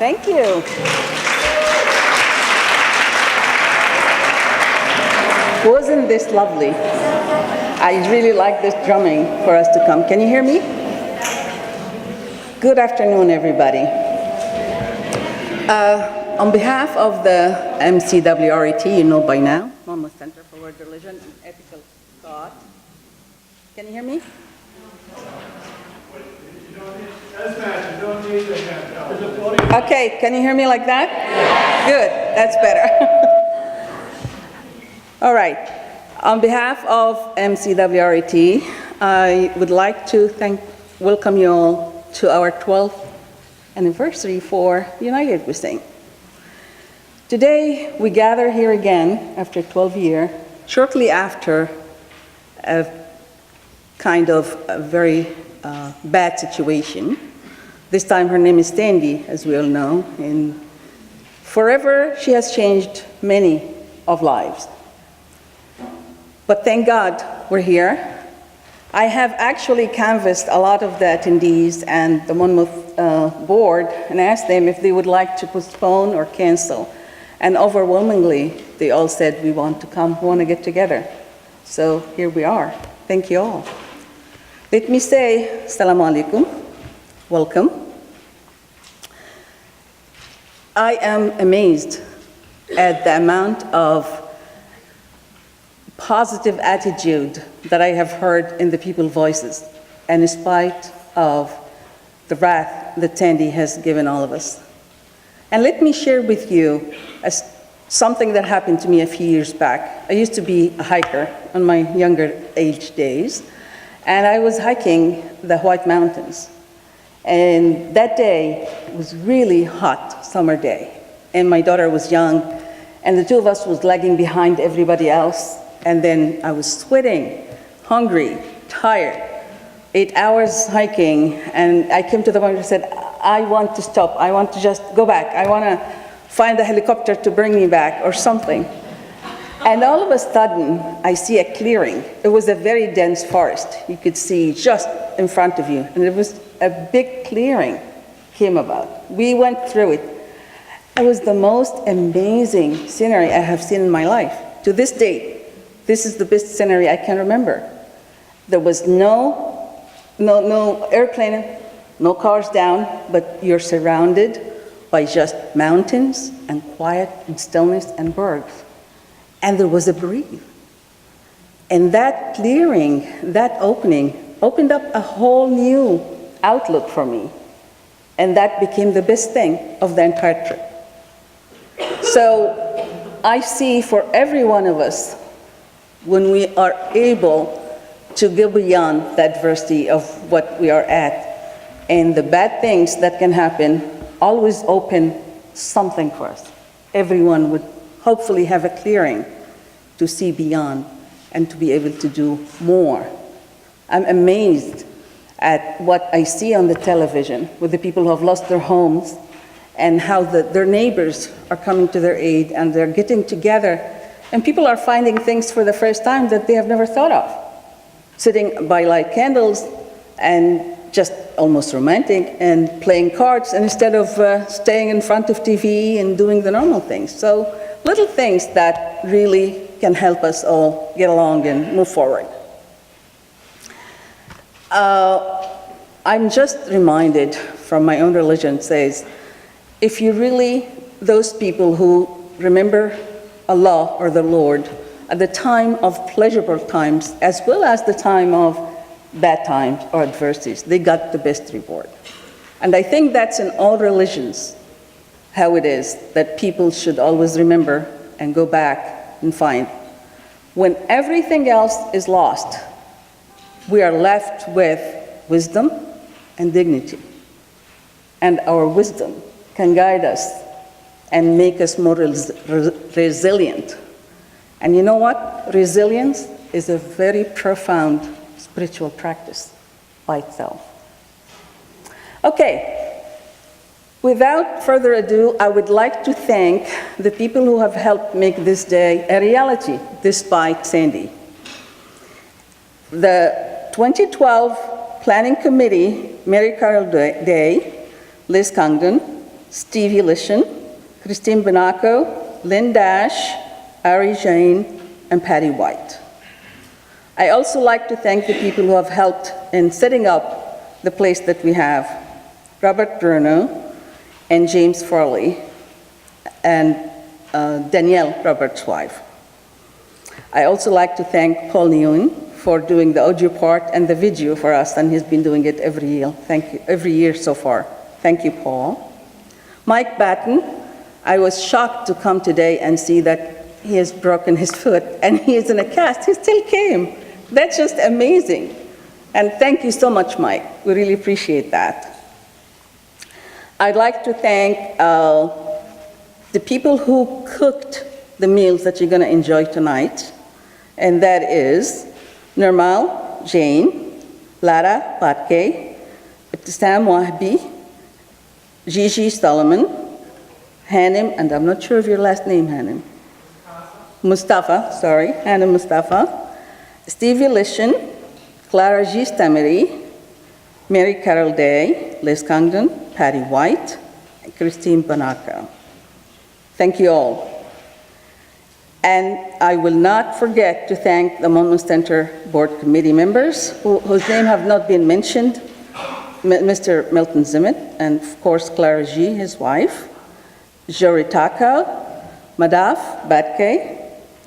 Thank you. Wasn't this lovely? I really like this drumming for us to come. Can you hear me? Good afternoon, everybody. On behalf of the MCWRET, you know by now, Monmouth Center for World Religion and Ethical Thought. Can you hear me? Okay, can you hear me like that? Good, that's better. All right. On behalf of MCWRET, I would like to welcome you all to our 12th anniversary for United We Sing. Today, we gather here again after 12 years, shortly after a kind of a very bad situation. This time her name is Sandy, as we all know, and forever she has changed many of lives. But thank God we're here. I have actually canvassed a lot of the attendees and the Monmouth board and asked them if they would like to postpone or cancel. And overwhelmingly, they all said, we want to come, we want to get together. So here we are. Thank you all. Let me say, Assalamu alaikum, welcome. I am amazed at the amount of positive attitude that I have heard in the people's voices, and in spite of the wrath that Sandy has given all of us. And let me share with you something that happened to me a few years back. I used to be a hiker in my younger age days, and I was hiking the White Mountains. And that day was really hot summer day, and my daughter was young, and the two of us was lagging behind everybody else. And then I was sweating, hungry, tired, 8 hours hiking, and I came to the point where I said, I want to stop. I want to just go back. I want to find a helicopter to bring me back or something. And all of a sudden, I see a clearing. It was a very dense forest. You could see just in front of you. And it was a big clearing came about. We went through it. It was the most amazing scenery I have seen in my life. To this day, this is the best scenery I can remember. There was no airplane, no cars down, but you're surrounded by just mountains and quiet and stillness and birds. And there was a breeze. And that clearing, that opening, opened up a whole new outlook for me. And that became the best thing of the entire trip. So I see for every one of us, when we are able to go beyond the adversity of what we are at, and the bad things that can happen always open something for us. Everyone would hopefully have a clearing to see beyond and to be able to do more. I'm amazed at what I see on the television with the people who have lost their homes and how their neighbors are coming to their aid and they're getting together. And people are finding things for the first time that they have never thought of. Sitting by light candles and just almost romantic and playing cards instead of staying in front of TV and doing the normal things. So little things that really can help us all get along and move forward. I'm just reminded from my own religion says, if you really, those people who remember Allah or the Lord at the time of pleasurable times as well as the time of bad times or adversities, they got the best reward. And I think that's in all religions how it is that people should always remember and go back and find. When everything else is lost, we are left with wisdom and dignity. And our wisdom can guide us and make us more resilient. And you know what? Resilience is a very profound spiritual practice by itself. Okay, without further ado, I would like to thank the people who have helped make this day a reality despite Sandy. The 2012 Planning Committee, Mary Carol Day, Liz Congdon, Stevie Lishan, Christine Bonaco, Lynn Dash, Ari Jane, and Patty White. I also like to thank the people who have helped in setting up the place that we have, Robert Bruno and James Farley, and Danielle, Robert's wife. I also like to thank Paul Nguyen for doing the audio part and the video for us, and he's been doing it every year. Thank you, every year so far. Thank you, Paul. Mike Batten, I was shocked to come today and see that he has broken his foot and he is in a cast. He still came. That's just amazing. And thank you so much, Mike. We really appreciate that. I'd like to thank the people who cooked the meals that you're going to enjoy tonight, and that is Nirmal Jain, Lara Patke, Ibtisam Wahbi, Gigi Solomon, Hanem, and I'm not sure of your last name, Hanem. Mustafa, sorry, Hanem Mustafa, Stevie Lishan, Clara G. Stammery, Mary Carol Day, Liz Congdon, Patty White, and Christine Bonaco. Thank you all. And I will not forget to thank the Monmouth Center Board Committee members whose names have not been mentioned, Mr. Milton Zimmet, and of course Clara G., his wife, Jori Taka, Madaf Batke,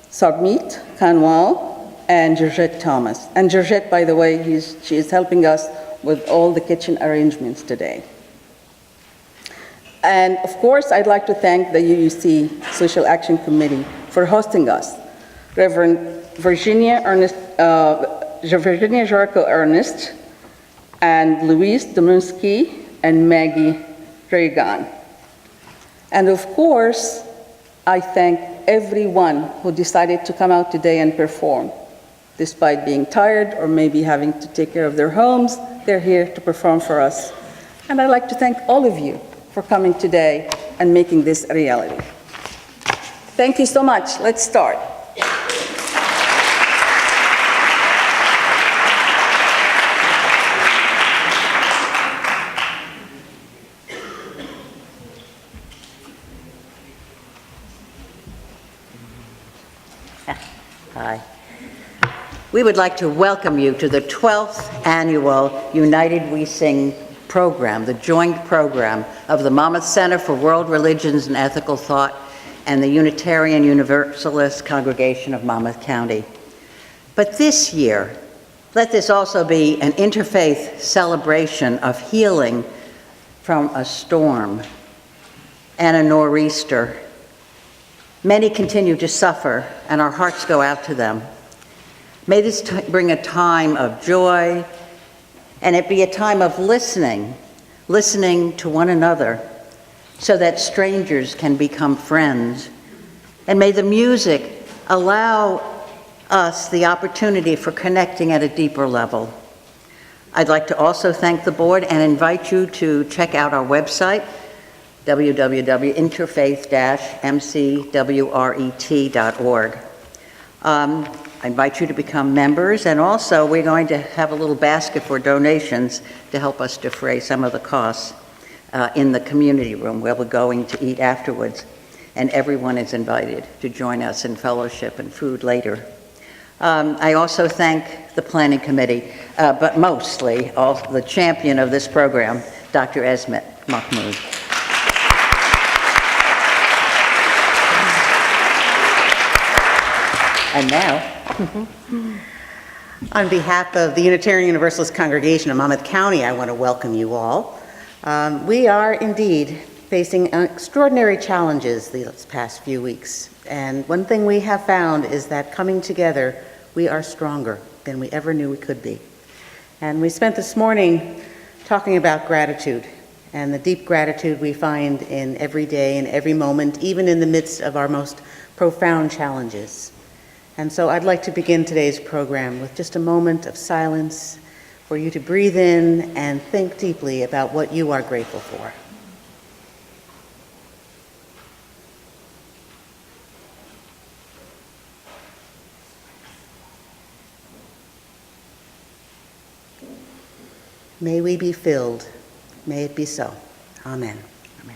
Sarmit Kanwal, and Georgette Thomas. And Georgette, by the way, she is helping us with all the kitchen arrangements today. And of course, I'd like to thank the UUC Social Action Committee for hosting us. Reverend Virginia Jarko Ernest, and Louise Dominsky, and Maggie Reagan. And of course, I thank everyone who decided to come out today and perform. Despite being tired or maybe having to take care of their homes, they're here to perform for us. And I'd like to thank all of you for coming today and making this a reality. Thank you so much. Let's start. Hi. We would like to welcome you to the 12th annual United We Sing program, the joint program of the Monmouth Center for World Religions and Ethical Thought and the Unitarian Universalist Congregation of Monmouth County. But this year, let this also be an interfaith celebration of healing from a storm and a nor'easter. Many continue to suffer, and our hearts go out to them. May this bring a time of joy, and it be a time of listening to one another, so that strangers can become friends. And may the music allow us the opportunity for connecting at a deeper level. I'd like to also thank the board and invite you to check out our website, www.interfaith-mcwret.org. I invite you to become members, and also we're going to have a little basket for donations to help us defray some of the costs in the community room where we're going to eat afterwards. And everyone is invited to join us in fellowship and food later. I also thank the planning committee, but mostly the champion of this program, Dr. Esmet Mahmoud. And now, on behalf of the Unitarian Universalist Congregation of Monmouth County, I want to welcome you all. We are indeed facing extraordinary challenges these past few weeks. And one thing we have found is that coming together, we are stronger than we ever knew we could be. And we spent this morning talking about gratitude and the deep gratitude we find in every day and every moment, even in the midst of our most profound challenges. And so I'd like to begin today's program with just a moment of silence for you to breathe in and think deeply about what you are grateful for. May we be filled. May it be so. Amen. Amen.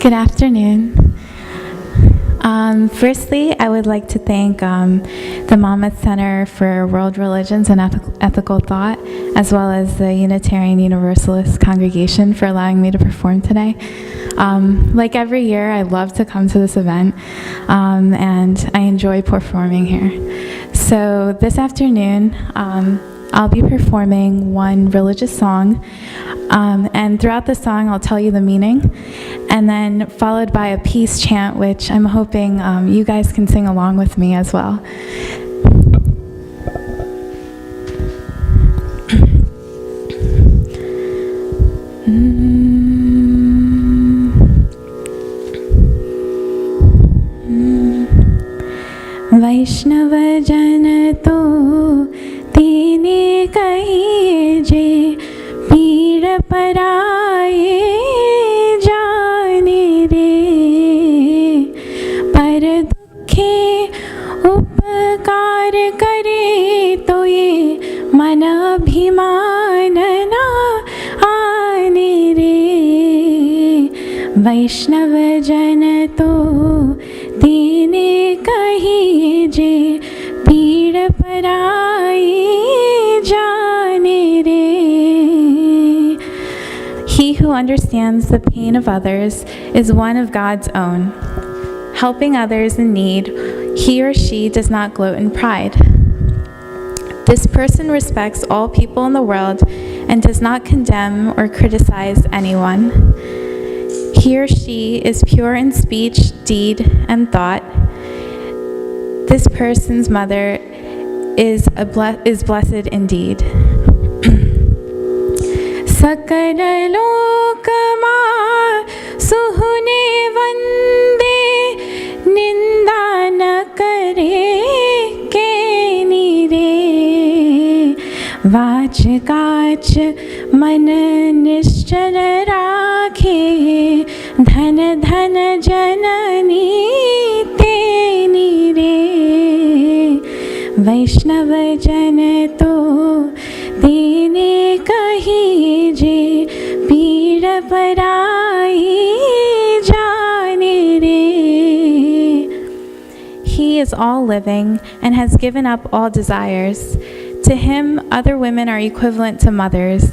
Good afternoon. Firstly, I would like to thank the Monmouth Center for World Religions and Ethical Thought, as well as the Unitarian Universalist congregation for allowing me to perform today. Like every year, I love to come to this event, and I enjoy performing here. So this afternoon, I'll be performing one religious song, and throughout the song, I'll tell you the meaning, and then followed by a peace chant, which I'm hoping you guys can sing along with me as well. वैष्णव जन तो तीने कहे जे पीड़ पराए जाने रे पर दुखे उपकार करे तो ये मन अभिमान ना आने रे वैष्णव जन तो तीने कही जे पीड़ पराई जाने रे. He who understands the pain of others is one of God's own. Helping others in need, he or she does not gloat in pride. This person respects all people in the world and does not condemn or criticize anyone. He or she is pure in speech, deed, and thought. This person's mother is blessed indeed. सकल लोक मा सुहुने वंदे निंदा न करे के नीरे watch काच मन निश्चल राखे धन धन जननी तेनी रे वैष्णव जन तो तेने कही जे पीड़ पराई जाने रे. He is all living and has given up all desires. To him, other women are equivalent to mothers.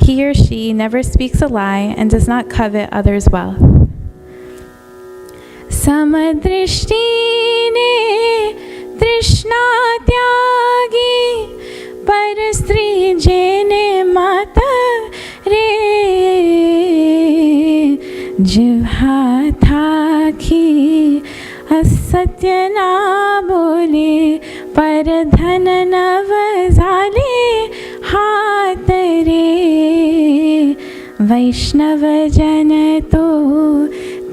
He or she never speaks a lie and does not covet others' wealth. समदृष्टि ने तृष्णा त्यागी पर स्त्री जेने मात रे जिह्वा थाकी असत्य ना बोले पर धन नव झाले हाथ रे वैष्णव जन तो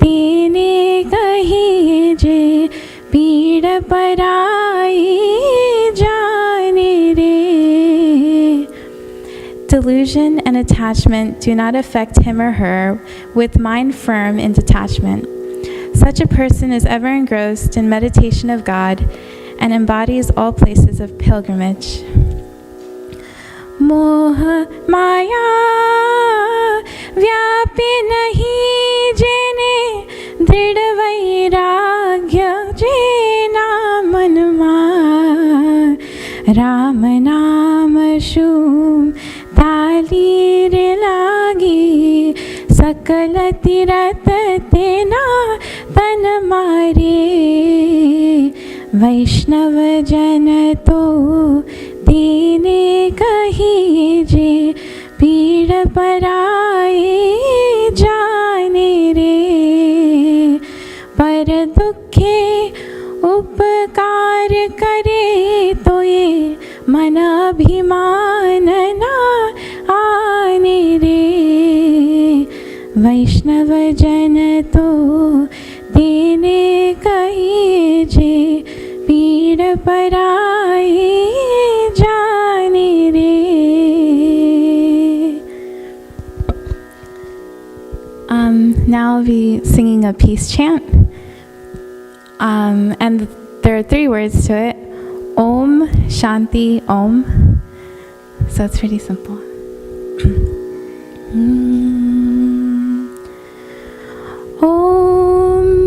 तेने कही जे पीड़ पराई जाने रे. Delusion and attachment do not affect him or her with mind firm in detachment. Such a person is ever engrossed in meditation of God and embodies all places of pilgrimage. मोह माया व्यापी नहीं जेने दृढ़ वैराग्य जेना मनमा राम नाम शूम तालीर लागी सकल तीरथ तेना तन मारे वैष्णव जन तो तेने कही जे पीड़ पराई जाने रे पर दुखे उपकार करे तो ये मन अभिमान ना आने रे वैष्णव जन तो तेने कही जे पीड़ पराई जाने रे. Now I'll be singing a peace chant, and there are 3 words to it: Om, Shanti, Om. So it's pretty simple. Om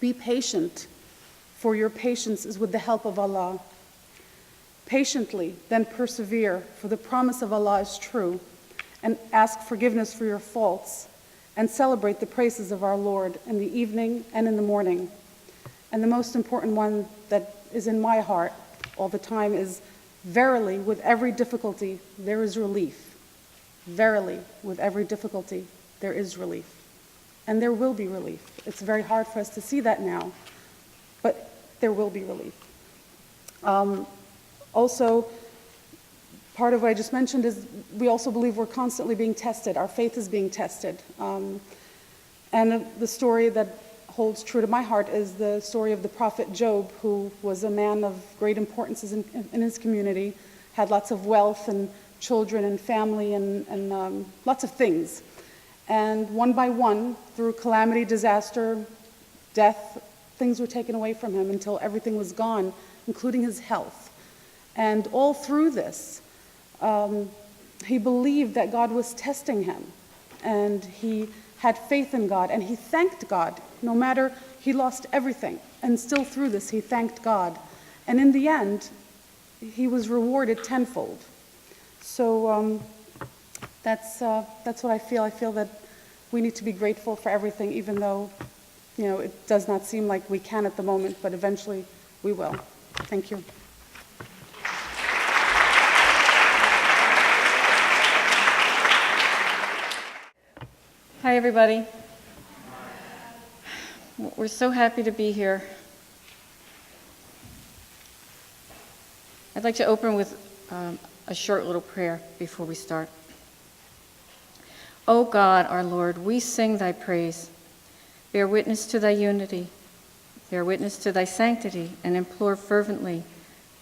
Be patient, for your patience is with the help of Allah. Patiently, then persevere, for the promise of Allah is true, and ask forgiveness for your faults, and celebrate the praises of our Lord in the evening and in the morning. And the most important one that is in my heart all the time is, verily, with every difficulty, there is relief. Verily, with every difficulty, there is relief. And there will be relief. It's very hard for us to see that now, but there will be relief. Also, part of what I just mentioned is we also believe we're constantly being tested. Our faith is being tested. And the story that holds true to my heart is the story of the prophet Job, who was a man of great importance in his community, had lots of wealth and children and family and lots of things. And one by one, through calamity, disaster, death, things were taken away from him until everything was gone, including his health. And all through this, he believed that God was testing him. And he had faith in God, and he thanked God. No matter, he lost everything. And still through this, he thanked God. And in the end, he was rewarded tenfold. So that's what I feel. I feel that we need to be grateful for everything, even though, it does not seem like we can at the moment, but eventually we will. Thank you. Hi, everybody. We're so happy to be here. I'd like to open with a short little prayer before we start. O God, our Lord, we sing thy praise. Bear witness to thy unity. Bear witness to thy sanctity, and implore fervently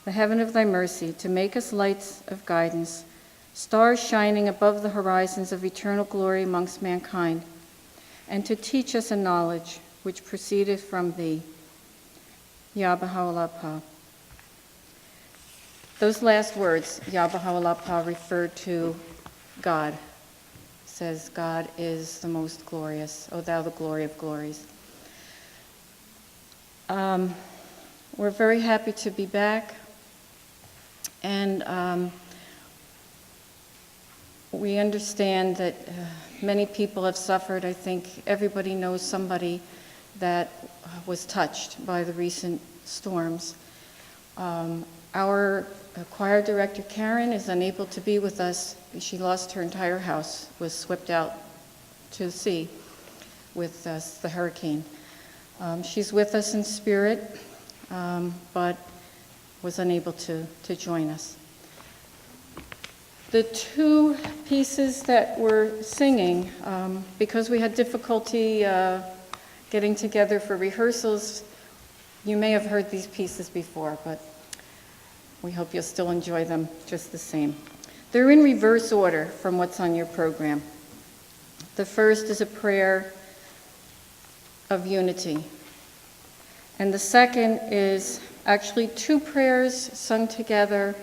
the heaven of thy mercy to make us lights of guidance, stars shining above the horizons of eternal glory amongst mankind, and to teach us a knowledge which proceedeth from thee. Ya Baha'u'llah Pa. Those last words, Ya Baha'u'llah Pa, refer to God. It says, God is the most glorious, O thou the glory of glories. We're very happy to be back, and we understand that many people have suffered. I think everybody knows somebody that was touched by the recent storms. Our choir director, Karen, is unable to be with us. She lost her entire house, was swept out to the sea with the hurricane. She's with us in spirit, but was unable to join us. The two pieces that we're singing, because we had difficulty getting together for rehearsals, you may have heard these pieces before, but we hope you'll still enjoy them just the same. They're in reverse order from what's on your program. The first is a prayer of unity. And the second is actually two prayers sung together.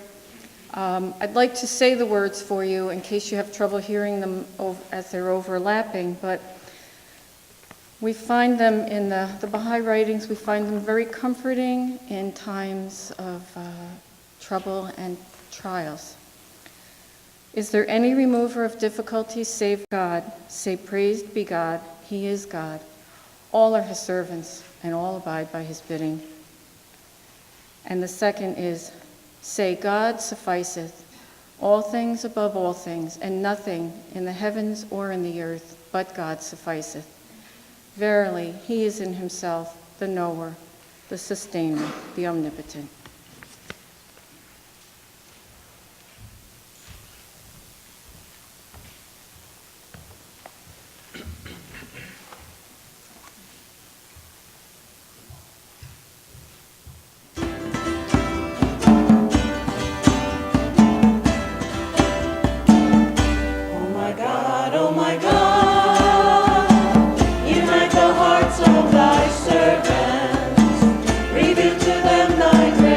I'd like to say the words for you in case you have trouble hearing them as they're overlapping, but we find them in the Baha'i writings, we find them very comforting in times of trouble and trials. Is there any remover of difficulties save God? Say, praised be God, he is God. All are his servants, and all abide by his bidding. And the second is, say, God sufficeth, all things above all things, and nothing in the heavens or in the earth but God sufficeth. Verily, he is in himself the knower, the sustainer, the omnipotent. Unite the hearts of thy servants, reveal to them thy grace.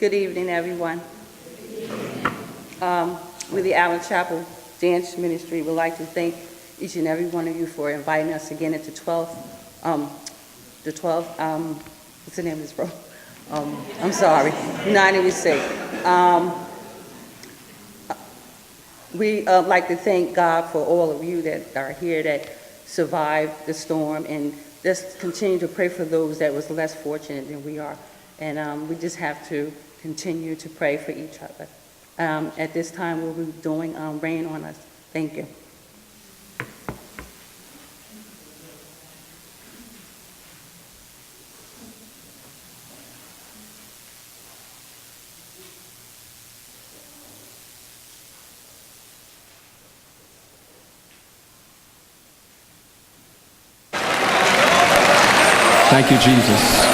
Good evening, everyone. With the Allen Chapel Dance Ministry, we'd like to thank each and every one of you for inviting us again at the 12th, what's the name of this bro? I'm sorry, United We Sing. We like to thank God for all of you that are here that survived the storm, and just continue to pray for those that was less fortunate than we are. And we just have to continue to pray for each other. At this time, we'll be doing Rain on Us. Thank you. Thank you, Jesus.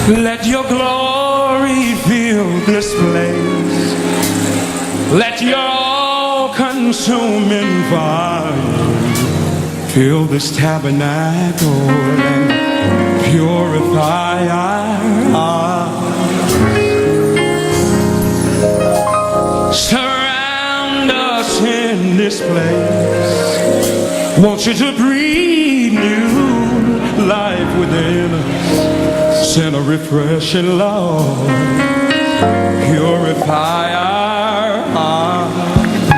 Let your glory fill this place. Let your all-consuming fire fill this tabernacle and purify our hearts. Surround us in this place. Want you to breathe new life within us. Send a refreshing love, purify our hearts.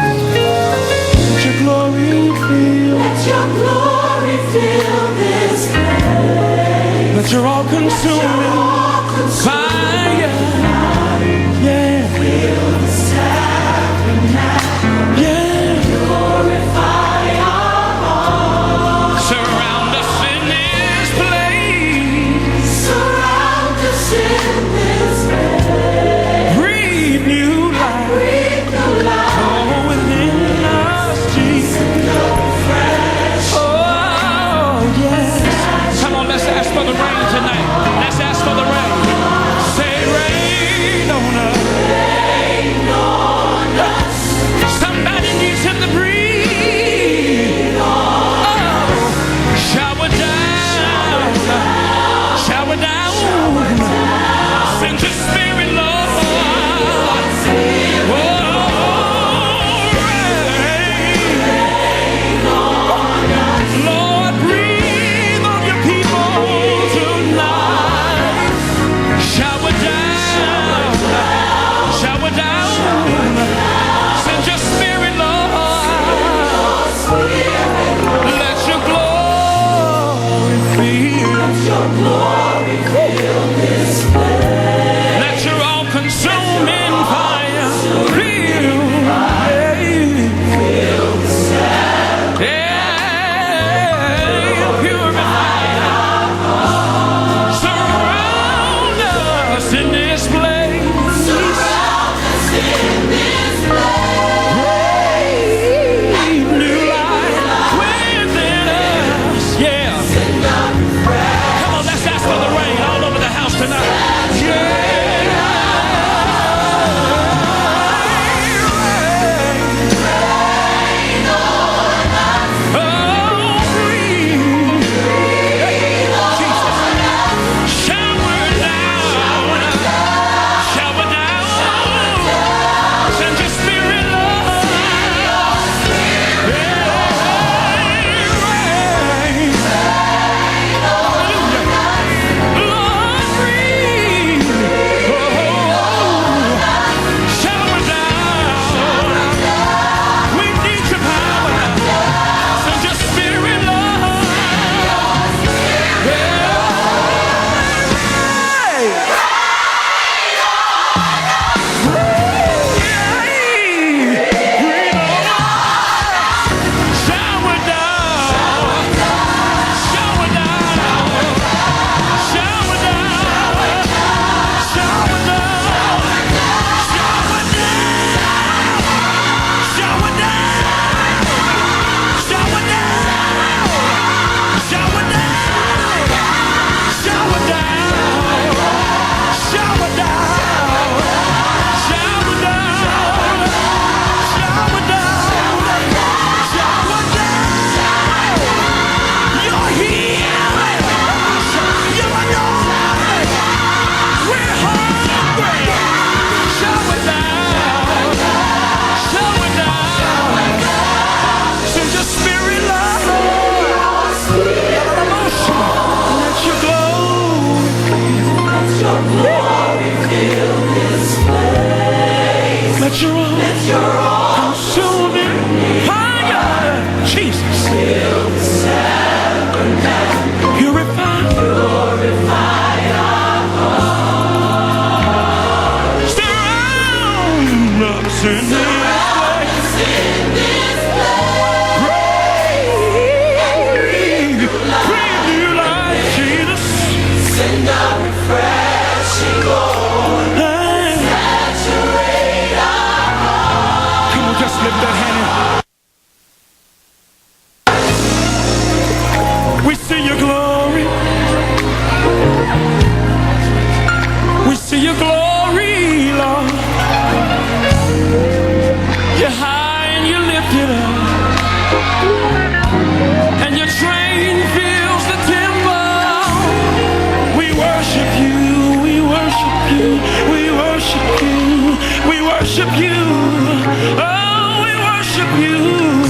Let your glory fill. Let your glory fill this place. Let your all-consuming fire, yeah, fill this tabernacle. Yeah, purify our hearts. Surround us in this place. Surround us in this place. Breathe new life. Breathe new life. Oh, within us, Jesus. Oh, yes. Come on, let's ask for the rain tonight. Let's ask Let your arms consuming fire, Jesus, purify our hearts. Surround us in this place. Breathe new life, Jesus. Send a refreshing Lord. Saturate our hearts. Come on, just lift that hand. We see your glory. We see your glory, Lord. You're high and you're lifted up, and your train fills the temple. We worship you, we worship you, we worship you, we worship you. Oh, we worship you.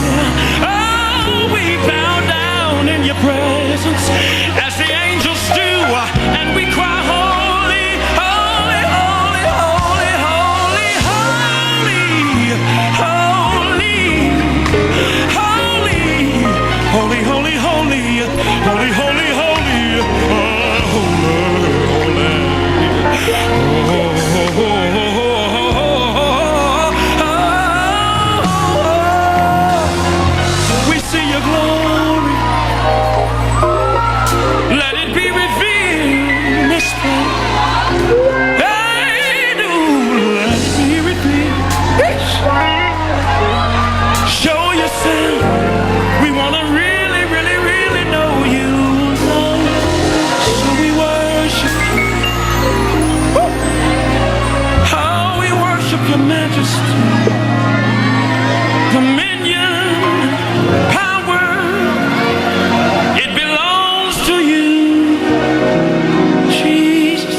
Oh, we bow down in your presence as the angels do, and we cry, holy, holy, holy, holy, holy, holy, holy, holy, holy, holy, holy, holy, holy, holy, we see your glory. Let it be revealed in this place. Hey, do let it be revealed. Show yourself. We want to really, really, really know you, Lord. So we worship you. Woo. Oh, we worship your majesty, dominion, power. It belongs to you, Jesus.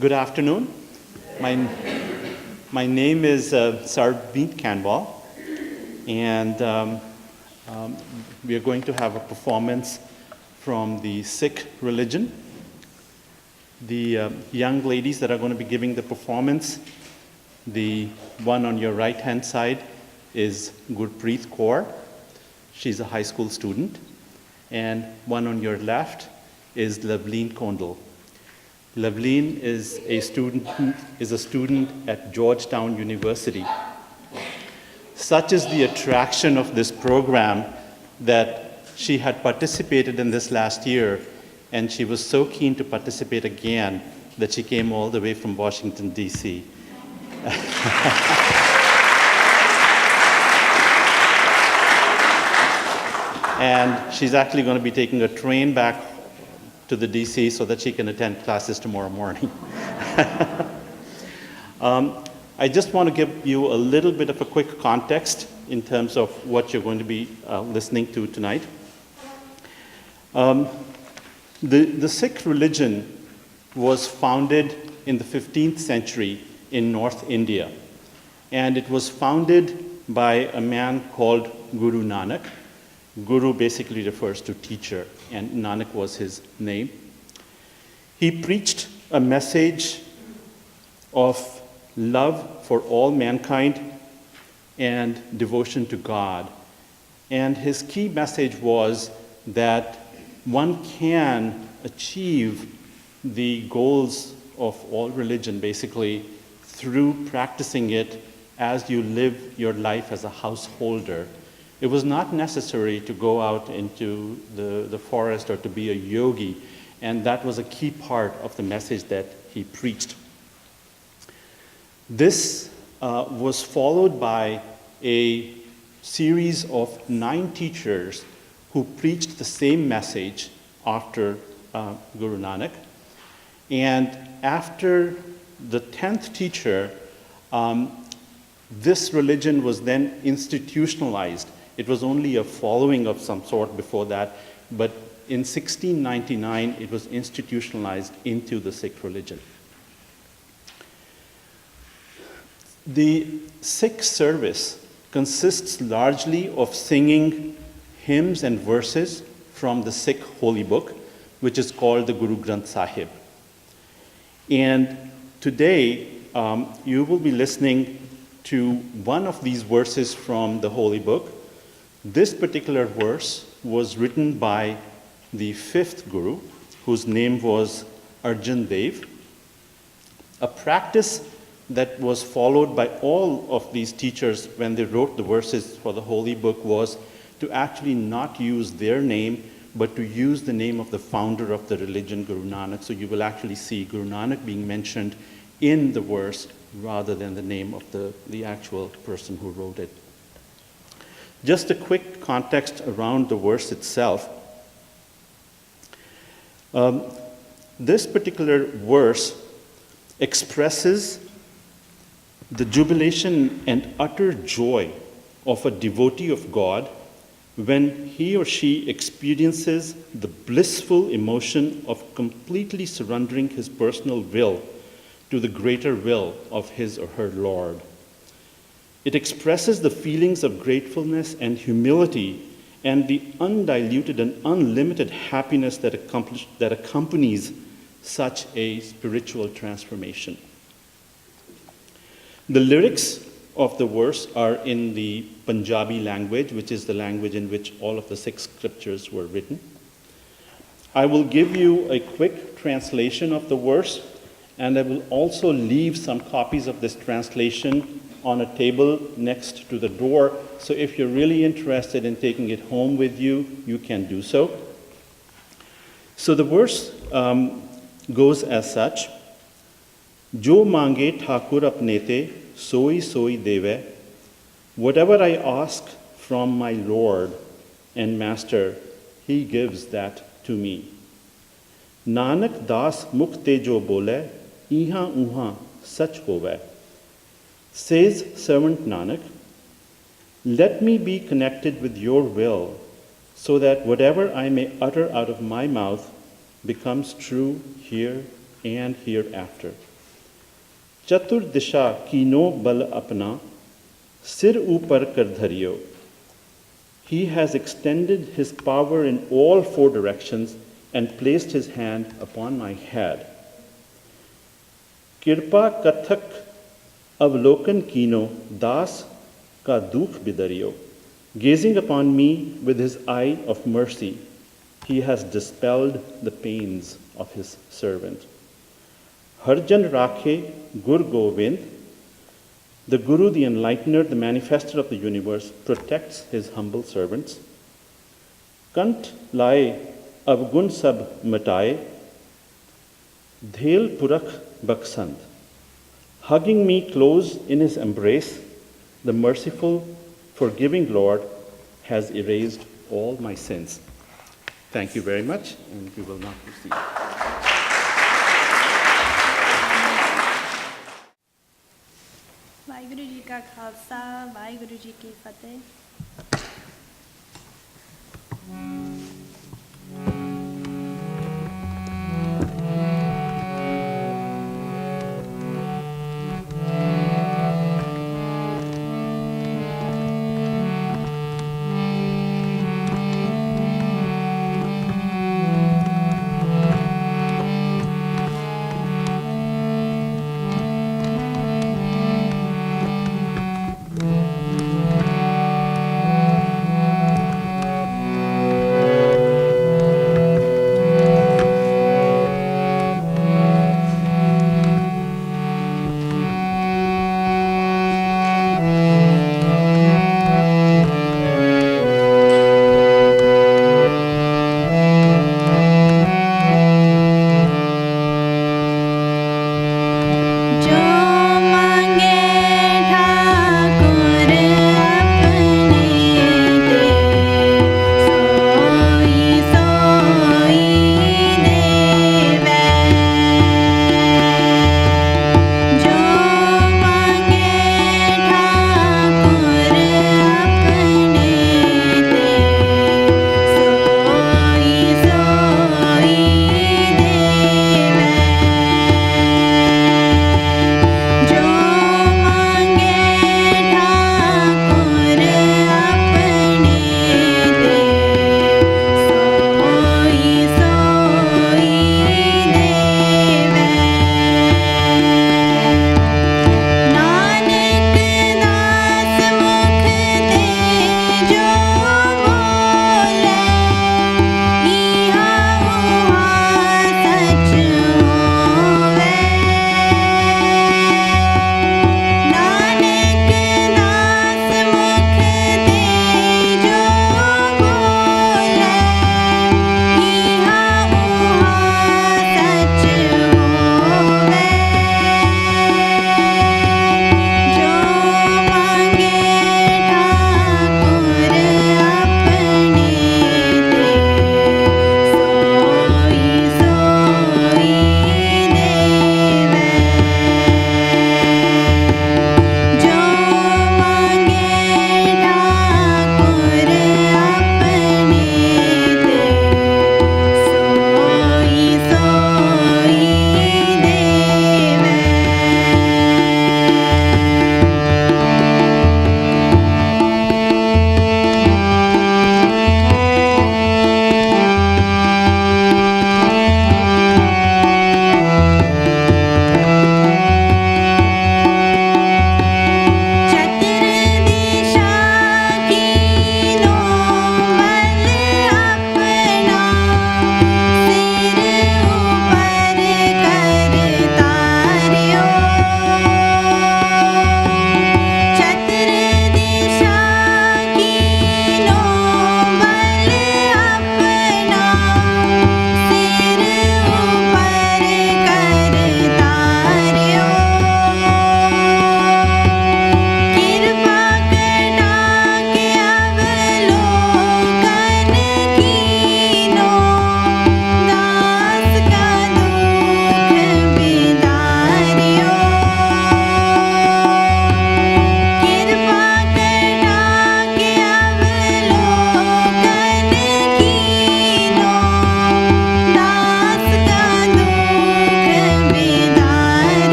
Good afternoon. My name is Sarbeet Canwal, and we are going to have a performance from the Sikh religion. The young ladies that are going to be giving the performance, the one on your right-hand side is Gurpreet Kaur. She's a high school student. And one on your left is Loveleen Kondal. Loveleen is a student at Georgetown University. Such is the attraction of this program that she had participated in this last year, and she was so keen to participate again that she came all the way from Washington, D.C. And she's actually going to be taking a train back to the DC so that she can attend classes tomorrow morning. I just want to give you a little bit of a quick context in terms of what you're going to be listening to tonight. The Sikh religion was founded in the 15th century in North India, and it was founded by a man called Guru Nanak. Guru basically refers to teacher, and Nanak was his name. He preached a message of love for all mankind and devotion to God. And his key message was that one can achieve the goals of all religion basically through practicing it as you live your life as a householder. It was not necessary to go out into the forest or to be a yogi, and that was a key part of the message that he preached. This was followed by a series of 9 teachers who preached the same message after Guru Nanak. And after the 10th teacher, this religion was then institutionalized. It was only a following of some sort before that, but in 1699, it was institutionalized into the Sikh religion. The Sikh service consists largely of singing hymns and verses from the Sikh holy book, which is called the Guru Granth Sahib. And today, you will be listening to one of these verses from the holy book. This particular verse was written by the fifth Guru, whose name was Arjan Dev. A practice that was followed by all of these teachers when they wrote the verses for the holy book was to actually not use their name, but to use the name of the founder of the religion, Guru Nanak. So you will actually see Guru Nanak being mentioned in the verse rather than the name of the actual person who wrote it. Just a quick context around the verse itself. This particular verse expresses the jubilation and utter joy of a devotee of God when he or she experiences the blissful emotion of completely surrendering his personal will to the greater will of his or her Lord. It expresses the feelings of gratefulness and humility and the undiluted and unlimited happiness that accompanies such a spiritual transformation. The lyrics of the verse are in the Punjabi language, which is the language in which all of the 6 scriptures were written. I will give you a quick translation of the verse, and I will also leave some copies of this translation on a table next to the door. So if you're really interested in taking it home with you, you can do so. So the verse goes as such. Jo mange Thakur apne te, soi soi deve. Whatever I ask from my Lord and Master, he gives that to me. Nanak das mukte jo bole, iha uha sach hove. Says servant Nanak, let me be connected with your will, so that whatever I may utter out of my mouth becomes true here and hereafter. Chatur disha kino bal apna, sir upar kar dhariyo. He has extended his power in all 4 directions and placed his hand upon my head. Kirpa kathak avlokan kino das ka dukh bidariyo. Gazing upon me with his eye of mercy, he has dispelled the pains of his servant. Harjan Rakhe Gur Govind, the Guru, the Enlightener, the Manifester of the universe, protects his humble servants. Kant Lai Avgun Sab Mataye, Dhel Purak Baksand. Hugging me close in his embrace, the merciful, forgiving Lord has erased all my sins. Thank you very much, and we will now proceed. Waheguru ji ਕਾ ਖਾਲਸਾ ਵਾਹਿਗੁਰੂ ਜੀ ਕੀ ਫਤਿਹ।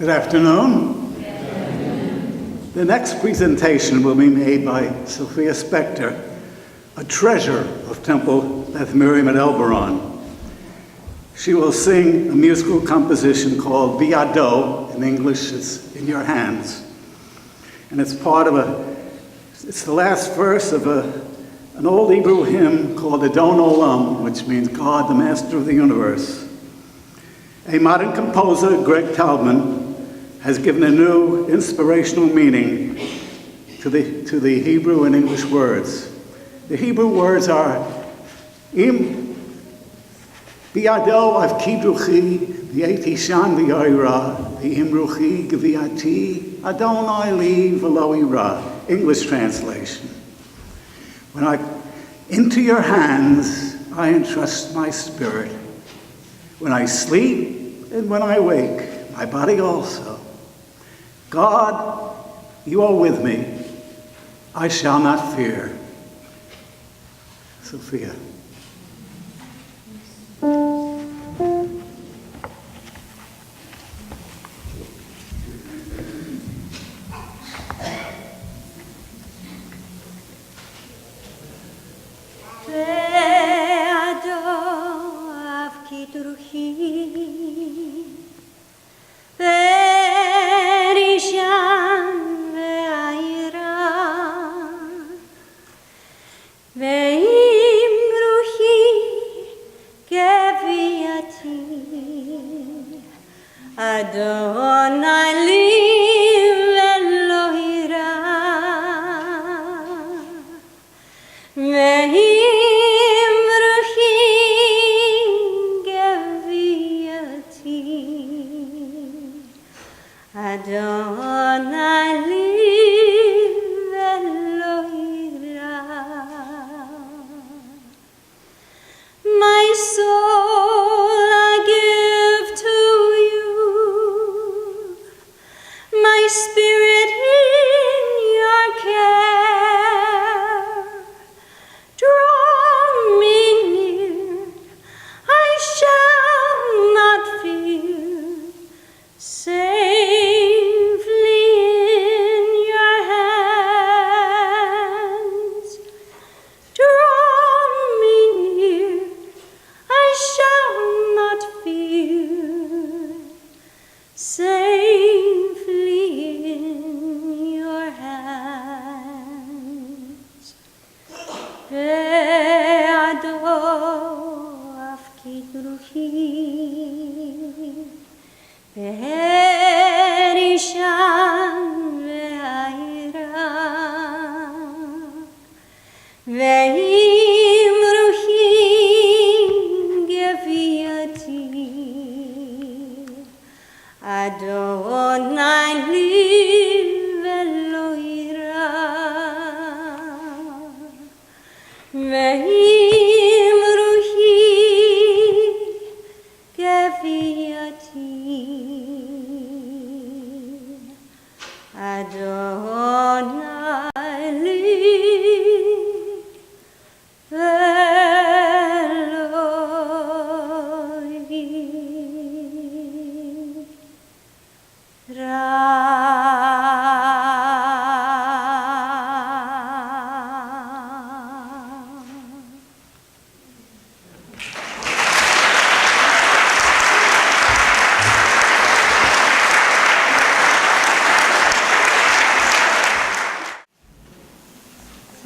Good afternoon. The next presentation will be made by Sophia Spector, a treasure of Temple Beth Miriam at Elberon. She will sing a musical composition called Biado. In English, it's In Your Hands. And it's part of it's the last verse of an old Hebrew hymn called Adon Olam, which means God, the Master of the Universe. A modern composer, Greg Taubman, has given a new inspirational meaning to the Hebrew and English words. The Hebrew words are Im Biado av kidruchi v'yeti shan v'yaira v'imruchi gviati Adonai li v'lo ira. English translation. Into your hands I entrust my spirit. When I sleep and when I wake, my body also. God, you are with me. I shall not fear. Sophia.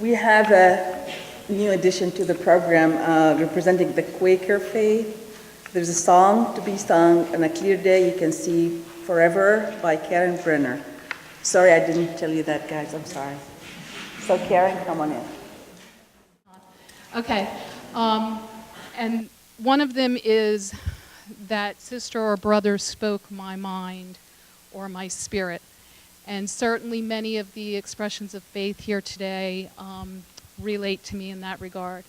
We have a new addition to the program representing the Quaker faith. There's a song to be sung on a clear day you can see forever by Karen Brenner. Sorry I didn't tell you that, guys. I'm sorry. So Karen, come on in. Okay. And one of them is that sister or brother spoke my mind or my spirit. And certainly many of the expressions of faith here today relate to me in that regard.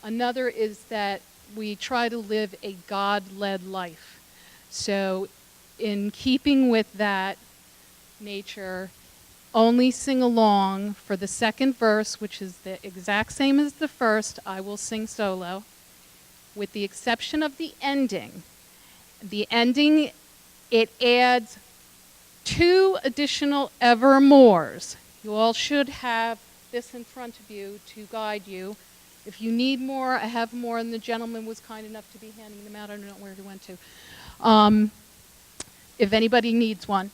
Another is that we try to live a God-led life. So in keeping with that nature, only sing along for the second verse, which is the exact same as the first. I will sing solo, with the exception of the ending. The ending, it adds 2 additional evermores. You all should have this in front of you to guide you. If you need more, I have more, and the gentleman was kind enough to be handing them out. I don't know where he went to. If anybody needs one.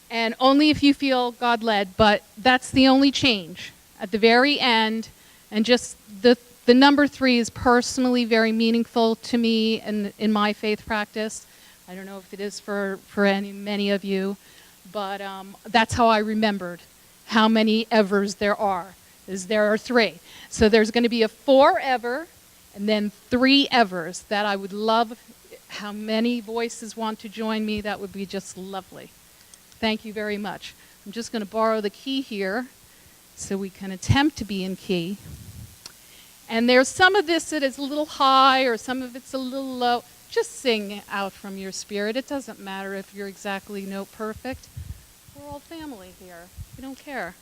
And only if you feel God-led, but that's the only change. At the very end, and just the number 3 is personally very meaningful to me and in my faith practice. I don't know if it is for many of you, but that's how I remembered how many evers there are. There are 3. So there's going to be a 4 ever, and then 3 evers that I would love. How many voices want to join me? That would be just lovely. Thank you very much. I'm just going to borrow the key here so we can attempt to be in key. And there's some of this that is a little high or some of it's a little low. Just sing out from your spirit. It doesn't matter if you're exactly note perfect. We're all family here. We don't care.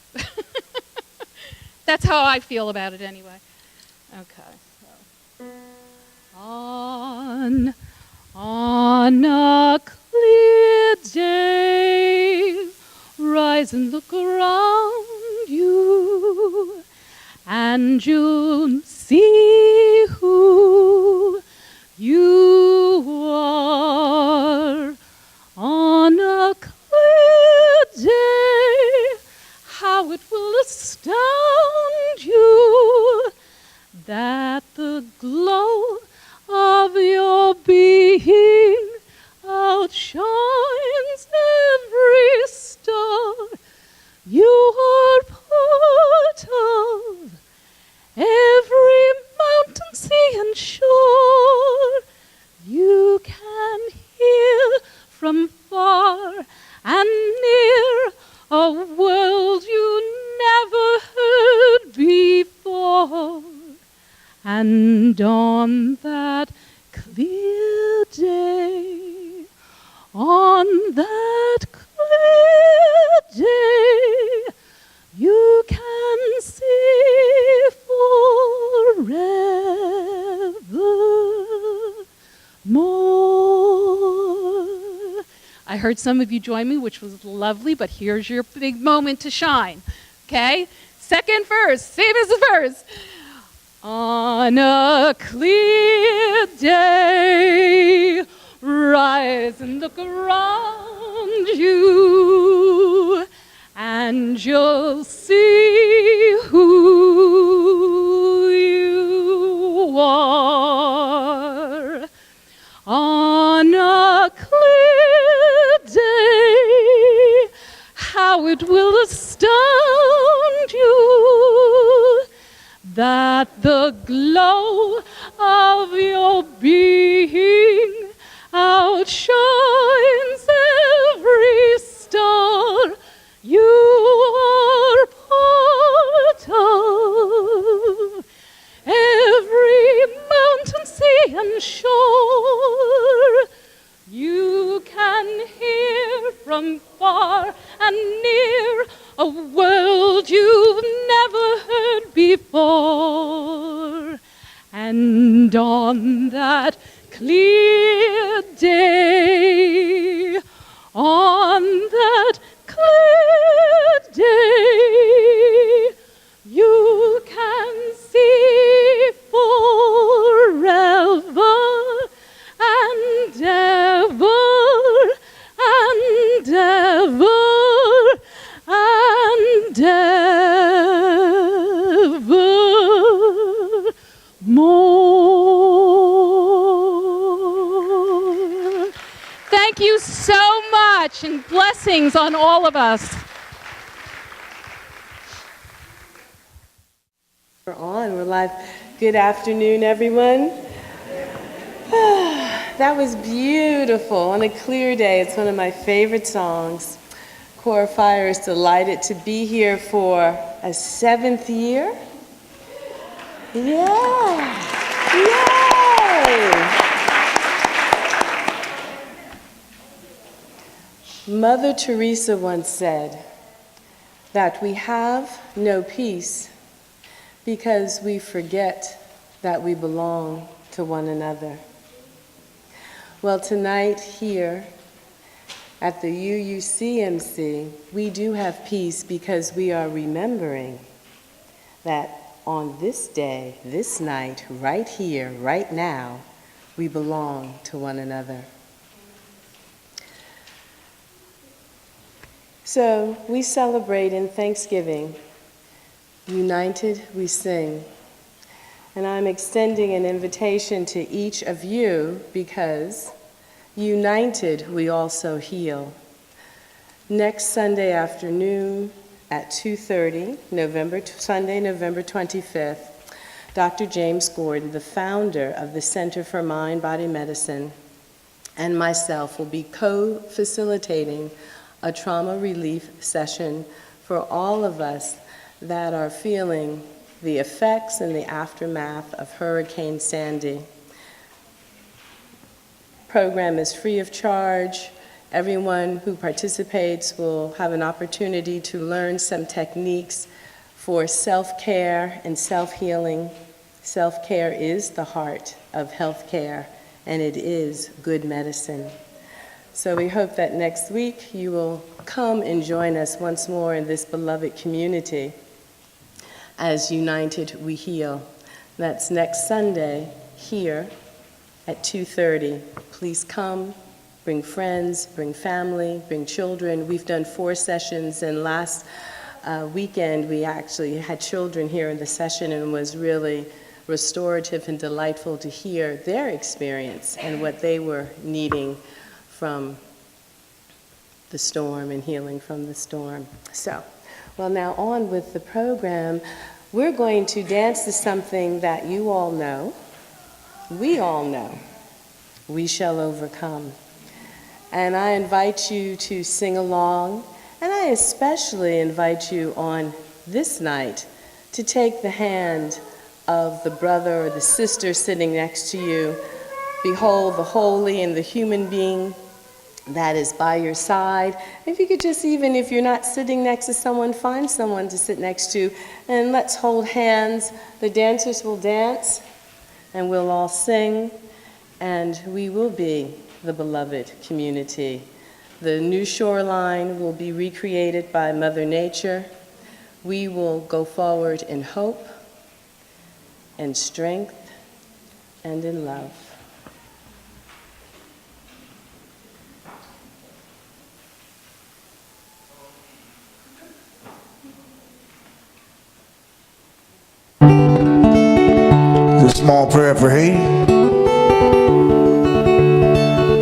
That's how I feel about it anyway. Okay. So. On a clear day, rise and look around you, and you'll see who you are. On a clear day, how it will astound you that the glow of your being outshines every star. You are part of every mountain, sea, and shore. You can hear from far and near a world you never heard before. And on that clear day, on that clear day, you can see forevermore. I heard some of you join me, which was lovely, but here's your big moment to shine. Okay? Second verse, same as the first. On a clear day, rise and look around you, and you'll see who you are. On a clear day, how it will astound you that the glow of your being outshines every star. You are part of every mountain, sea, and shore. You can hear from far and near a world you've never heard before. And on that clear day, on that clear day, you can see forever and ever and ever and ever more. Thank you so much, and blessings on all of us. We're on, we're live. Good afternoon, everyone. That was beautiful. On a clear day, it's one of my favorite songs. Core Fire is delighted to be here for a 7th year. Yeah! Yay! Mother Teresa once said that we have no peace because we forget that we belong to one another. Well, tonight here, At the UUCMC, we do have peace because we are remembering that on this day, this night, right here, right now, we belong to one another. So we celebrate in Thanksgiving. United we sing. And I'm extending an invitation to each of you because united we also heal. Next Sunday afternoon at 2:30, Sunday, November 25th, Dr. James Gordon, the founder of the Center for Mind-Body Medicine, and myself will be co-facilitating a trauma relief session for all of us that are feeling the effects and the aftermath of Hurricane Sandy. Program is free of charge. Everyone who participates will have an opportunity to learn some techniques for self-care and self-healing. Self-care is the heart of healthcare, and it is good medicine. So we hope that next week you will come and join us once more in this beloved community as United We Heal. That's next Sunday here at 2:30. Please come, bring friends, bring family, bring children. We've done 4 sessions, and last weekend we actually had children here in the session, and it was really restorative and delightful to hear their experience and what they were needing from the storm and healing from the storm. So, well, now on with the program. We're going to dance to something that you all know, we all know. We shall overcome. And I invite you to sing along, and I especially invite you on this night to take the hand of the brother or the sister sitting next to you. Behold the holy and the human being that is by your side. If you could just, even if you're not sitting next to someone, find someone to sit next to, and let's hold hands. The dancers will dance, and we'll all sing, and we will be the beloved community. The new shoreline will be recreated by Mother Nature. We will go forward in hope and strength and in love. A small prayer for Haiti.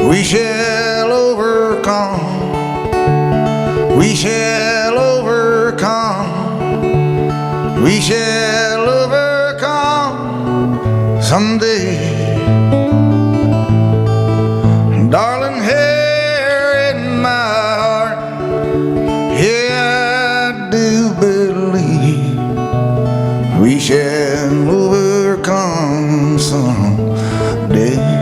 We shall overcome. We shall overcome. We shall overcome someday. Darling, here in my heart, yeah, I do believe we shall overcome someday.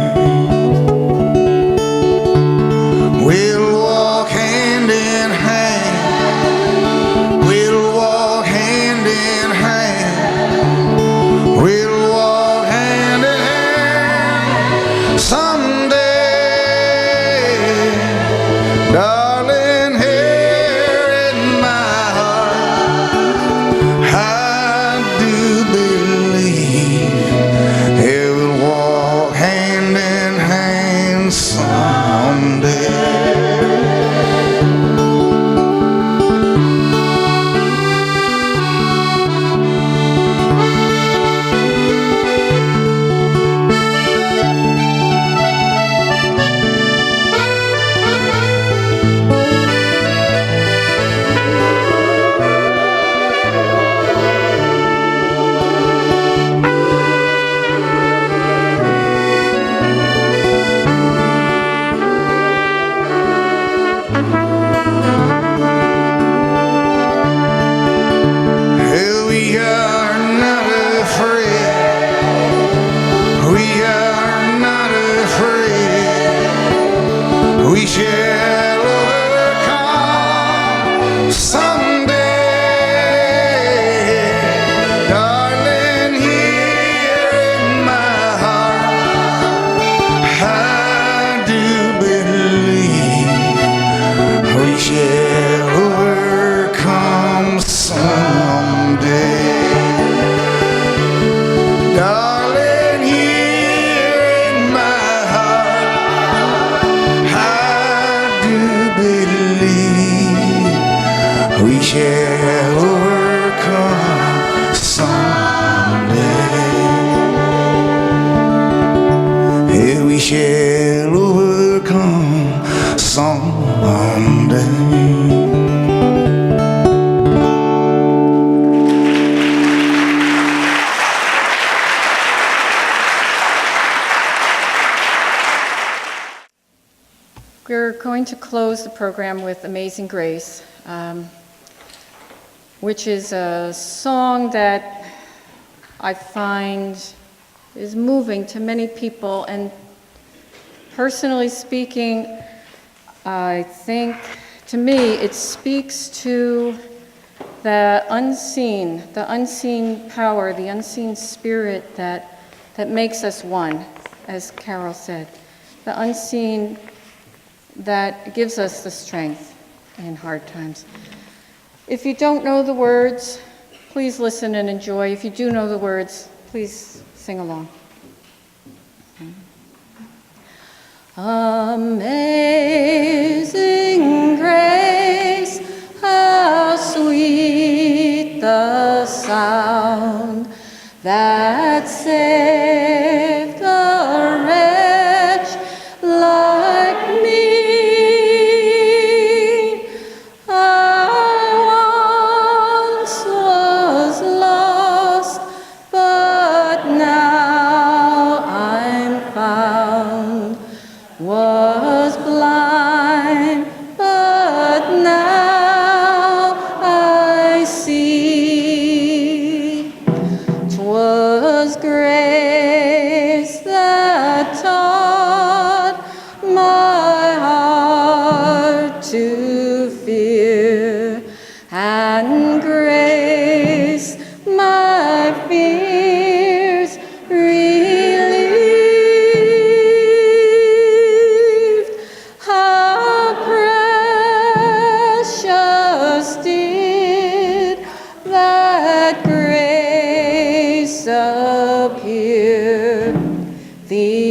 We'll walk hand in hand. We'll walk hand in hand. We'll walk hand in hand someday. Darling, here in my heart, I do believe it will walk hand in hand someday. we shall overcome someday. We're going to close the program with Amazing Grace, which is a song that I find is moving to many people. And personally speaking, I think, to me, it speaks to the unseen power, the unseen spirit that makes us one, as Carol said. The unseen that gives us the strength in hard times. If you don't know the words, please listen and enjoy. If you do know the words, please sing along. Amazing grace, how sweet the sound that saved a wretch like me. I once was lost, but now I'm found. Was blind, but now I see. 'Twas grace that taught my heart to fear, and grace my fears relieved. How precious did that grace appear, the